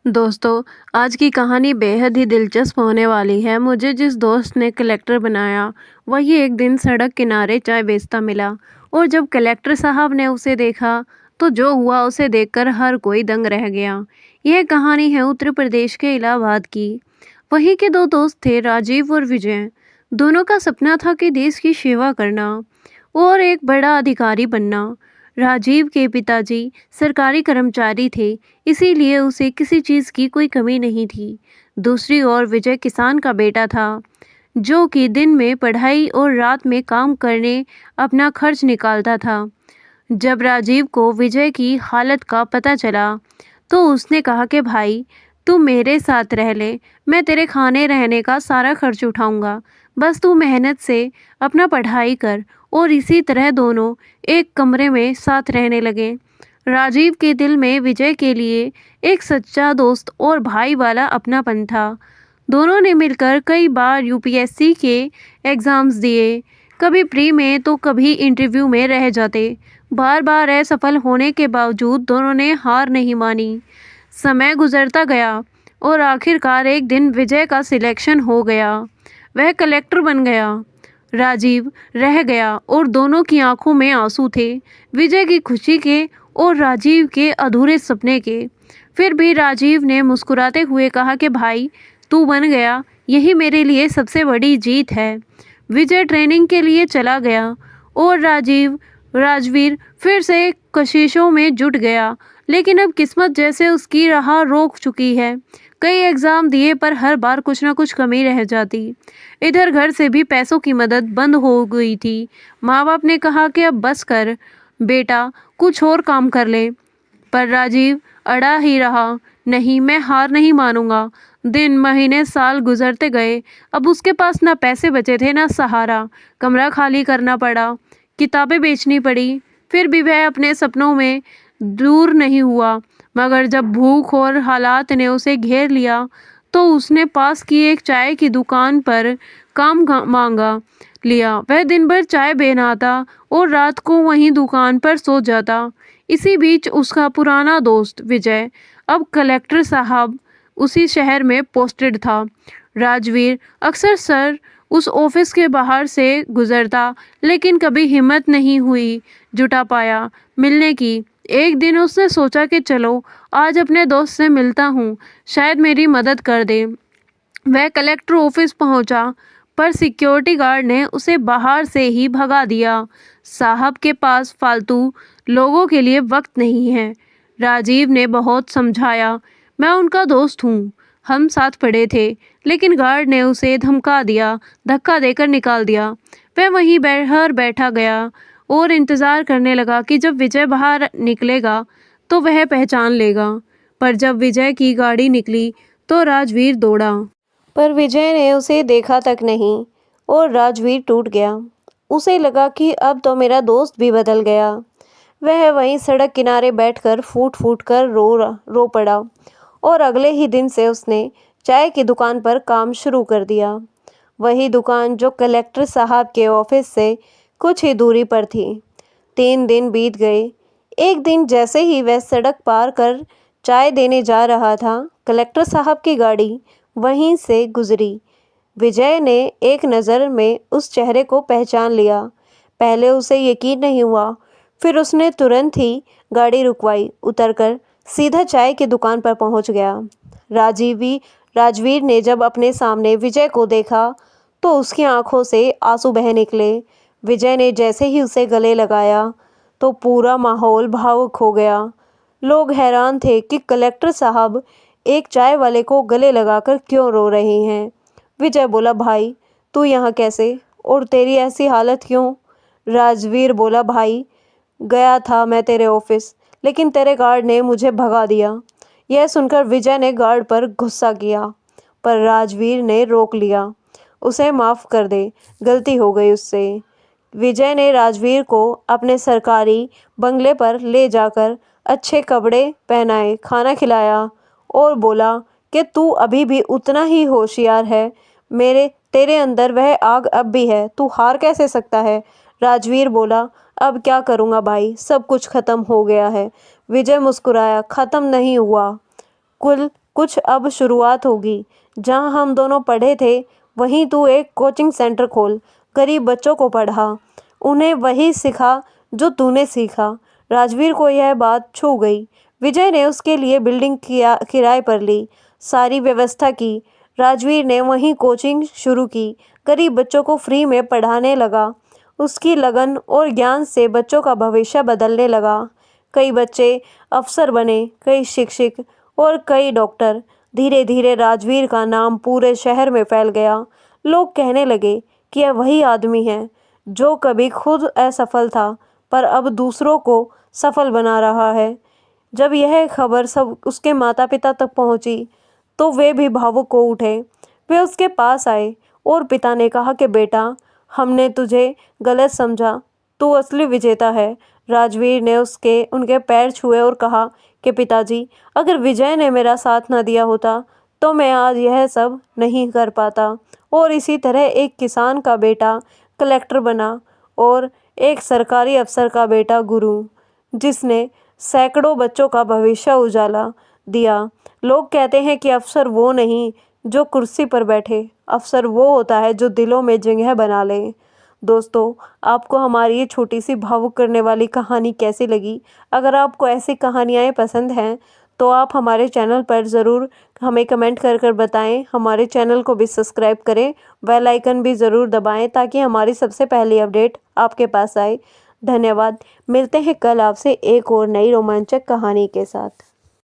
दोस्तों, आज की कहानी बेहद ही दिलचस्प होने वाली है। मुझे जिस दोस्त ने कलेक्टर बनाया, वही एक दिन सड़क किनारे चाय बेचता मिला और जब कलेक्टर साहब ने उसे देखा, तो जो हुआ उसे देखकर हर कोई दंग रह गया। यह कहानी है उत्तर प्रदेश के इलाहाबाद की। वहीं के दो दोस्त थे, राजीव और विजय। दोनों का सपना था कि देश की सेवा करना और एक बड़ा अधिकारी बनना। राजीव के पिताजी सरकारी कर्मचारी थे, इसीलिए उसे किसी चीज़ की कोई कमी नहीं थी। दूसरी ओर विजय किसान का बेटा था, जो कि दिन में पढ़ाई और रात में काम करने अपना खर्च निकालता था। जब राजीव को विजय की हालत का पता चला, तो उसने कहा कि भाई, तू मेरे साथ रह ले, मैं तेरे खाने रहने का सारा खर्च उठाऊंगा। बस तू मेहनत से अपना पढ़ाई कर। और इसी तरह दोनों एक कमरे में साथ रहने लगे। राजीव के दिल में विजय के लिए एक सच्चा दोस्त और भाई वाला अपनापन था। दोनों ने मिलकर कई बार यूपीएससी के एग्ज़ाम्स दिए, कभी प्री में तो कभी इंटरव्यू में रह जाते। बार बार असफल होने के बावजूद दोनों ने हार नहीं मानी। समय गुजरता गया और आखिरकार एक दिन विजय का सिलेक्शन हो गया। वह कलेक्टर बन गया। राजीव रह गया और दोनों की आंखों में आंसू थे, विजय की खुशी के और राजीव के अधूरे सपने के। फिर भी राजीव ने मुस्कुराते हुए कहा कि भाई, तू बन गया, यही मेरे लिए सबसे बड़ी जीत है। विजय ट्रेनिंग के लिए चला गया और राजवीर फिर से कोशिशों में जुट गया, लेकिन अब किस्मत जैसे उसकी राह रोक चुकी है। कई एग्ज़ाम दिए पर हर बार कुछ ना कुछ कमी रह जाती। इधर घर से भी पैसों की मदद बंद हो गई थी। माँ बाप ने कहा कि अब बस कर बेटा, कुछ और काम कर ले। पर राजीव अड़ा ही रहा, नहीं, मैं हार नहीं मानूंगा। दिन महीने साल गुजरते गए। अब उसके पास ना पैसे बचे थे ना सहारा। कमरा खाली करना पड़ा, किताबें बेचनी पड़ी। फिर भी वह अपने सपनों में दूर नहीं हुआ। मगर जब भूख और हालात ने उसे घेर लिया, तो उसने पास की एक चाय की दुकान पर मांगा लिया। वह दिन भर चाय बनाता और रात को वहीं दुकान पर सो जाता। इसी बीच उसका पुराना दोस्त विजय, अब कलेक्टर साहब, उसी शहर में पोस्टेड था। राजवीर अक्सर सर उस ऑफिस के बाहर से गुजरता, लेकिन कभी हिम्मत नहीं हुई जुटा पाया मिलने की। एक दिन उसने सोचा कि चलो आज अपने दोस्त से मिलता हूँ, शायद मेरी मदद कर दे। वह कलेक्टर ऑफिस पहुंचा, पर सिक्योरिटी गार्ड ने उसे बाहर से ही भगा दिया। साहब के पास फालतू लोगों के लिए वक्त नहीं है। राजीव ने बहुत समझाया, मैं उनका दोस्त हूँ, हम साथ पढ़े थे, लेकिन गार्ड ने उसे धक्का देकर निकाल दिया। वह वहीं बाहर बैठा गया और इंतज़ार करने लगा कि जब विजय बाहर निकलेगा तो वह पहचान लेगा। पर जब विजय की गाड़ी निकली तो राजवीर दौड़ा, पर विजय ने उसे देखा तक नहीं और राजवीर टूट गया। उसे लगा कि अब तो मेरा दोस्त भी बदल गया। वह वहीं सड़क किनारे बैठकर फूट फूट कर रो पड़ा और अगले ही दिन से उसने चाय की दुकान पर काम शुरू कर दिया। वही दुकान जो कलेक्टर साहब के ऑफिस से कुछ ही दूरी पर थी। 3 दिन बीत गए। एक दिन जैसे ही वह सड़क पार कर चाय देने जा रहा था, कलेक्टर साहब की गाड़ी वहीं से गुजरी। विजय ने एक नज़र में उस चेहरे को पहचान लिया। पहले उसे यकीन नहीं हुआ, फिर उसने तुरंत ही गाड़ी रुकवाई, उतरकर सीधा चाय की दुकान पर पहुंच गया। राजवीर ने जब अपने सामने विजय को देखा, तो उसकी आंखों से आंसू बह निकले। विजय ने जैसे ही उसे गले लगाया, तो पूरा माहौल भावुक हो गया। लोग हैरान थे कि कलेक्टर साहब एक चाय वाले को गले लगाकर क्यों रो रहे हैं। विजय बोला, भाई, तू यहाँ कैसे और तेरी ऐसी हालत क्यों? राजवीर बोला, भाई, गया था मैं तेरे ऑफिस, लेकिन तेरे गार्ड ने मुझे भगा दिया। यह सुनकर विजय ने गार्ड पर गुस्सा किया, पर राजवीर ने रोक लिया। उसे माफ़ कर दे, गलती हो गई उससे। विजय ने राजवीर को अपने सरकारी बंगले पर ले जाकर अच्छे कपड़े पहनाए, खाना खिलाया और बोला कि तू अभी भी उतना ही होशियार है। तेरे अंदर वह आग अब भी है, तू हार कैसे सकता है? राजवीर बोला, अब क्या करूँगा भाई, सब कुछ ख़त्म हो गया है। विजय मुस्कुराया, ख़त्म नहीं हुआ, कुछ अब शुरुआत होगी। जहाँ हम दोनों पढ़े थे वहीं तू एक कोचिंग सेंटर खोल, गरीब बच्चों को पढ़ा, उन्हें वही सिखा जो तूने सीखा। राजवीर को यह बात छू गई। विजय ने उसके लिए बिल्डिंग किराए पर ली, सारी व्यवस्था की। राजवीर ने वहीं कोचिंग शुरू की, गरीब बच्चों को फ्री में पढ़ाने लगा। उसकी लगन और ज्ञान से बच्चों का भविष्य बदलने लगा। कई बच्चे अफसर बने, कई शिक्षक और कई डॉक्टर। धीरे धीरे राजवीर का नाम पूरे शहर में फैल गया। लोग कहने लगे कि यह वही आदमी है जो कभी खुद असफल था पर अब दूसरों को सफल बना रहा है। जब यह खबर सब उसके माता पिता तक पहुंची तो वे भी भावुक हो उठे। वे उसके पास आए और पिता ने कहा कि बेटा, हमने तुझे गलत समझा, तू असली विजेता है। राजवीर ने उनके पैर छुए और कहा कि पिताजी, अगर विजय ने मेरा साथ न दिया होता तो मैं आज यह सब नहीं कर पाता। और इसी तरह एक किसान का बेटा कलेक्टर बना और एक सरकारी अफसर का बेटा गुरु, जिसने सैकड़ों बच्चों का भविष्य उजाला दिया। लोग कहते हैं कि अफसर वो नहीं जो कुर्सी पर बैठे, अफसर वो होता है जो दिलों में जगह बना ले। दोस्तों, आपको हमारी ये छोटी सी भावुक करने वाली कहानी कैसी लगी? अगर आपको ऐसी कहानियाँ पसंद हैं तो आप हमारे चैनल पर ज़रूर हमें कमेंट कर बताएं। हमारे चैनल को भी सब्सक्राइब करें, बेल आइकन भी ज़रूर दबाएं ताकि हमारी सबसे पहली अपडेट आपके पास आए। धन्यवाद। मिलते हैं कल आपसे एक और नई रोमांचक कहानी के साथ।